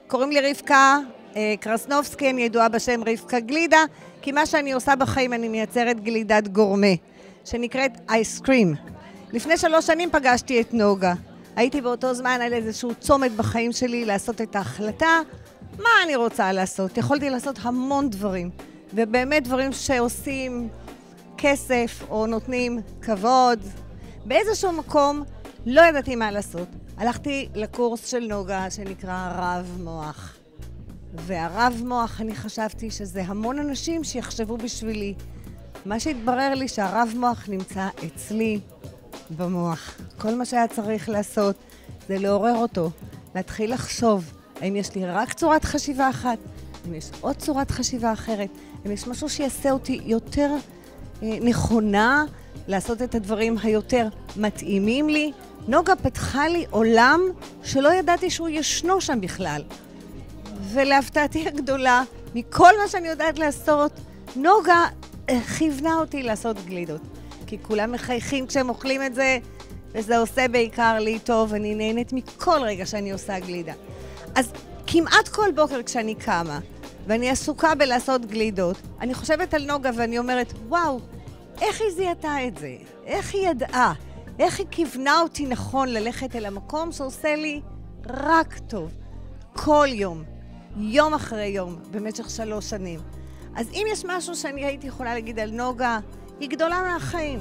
קוראים לי רבקה קרסנובסקי, אני ידועה בשם רבקה גלידה, כי מה שאני עושה בחיים, אני מייצרת גלידת גורמה, שנקראת אייסקרים. לפני 3 שנים פגשתי את נוגה. הייתי באותו זמן על איזשהו צומת בחיים שלי לעשות את ההחלטה, מה אני רוצה לעשות. יכולתי לעשות המון דברים, ובאמת דברים שעושים כסף או נותנים כבוד. באיזשהו מקום לא ידעתי מה לעשות. הלכתי לקורס של נוגה שנקרא רב מוח. והרב מוח, אני חשבתי שזה המון אנשים שיחשבו בשבילי. מה שהתברר לי שהרב מוח נמצא אצלי במוח. כל מה שהיה צריך לעשות זה לעורר אותו, להתחיל לחשוב האם יש לי רק צורת חשיבה אחת, אם יש עוד צורת חשיבה אחרת, אם יש משהו שיעשה אותי יותר נכונה, לעשות את הדברים היותר מתאימים לי. נוגה פתחה לי עולם שלא ידעתי שהוא ישנו שם בכלל. ולהפתעתי הגדולה, מכל מה שאני יודעת לעשות, נוגה כיוונה אותי לעשות גלידות. כי כולם מחייכים כשהם אוכלים את זה, וזה עושה בעיקר לי טוב, אני נהנית מכל רגע שאני עושה גלידה. אז כמעט כל בוקר כשאני קמה, ואני עסוקה בלעשות גלידות, אני חושבת על נוגה ואני אומרת, וואו, איך היא זיהתה את זה? איך היא ידעה? איך היא כיוונה אותי נכון ללכת אל המקום שעושה לי רק טוב? כל יום, יום אחרי יום, במשך 3 שנים. אז אם יש משהו שאני הייתי יכולה להגיד על נוגה, היא גדולה מהחיים.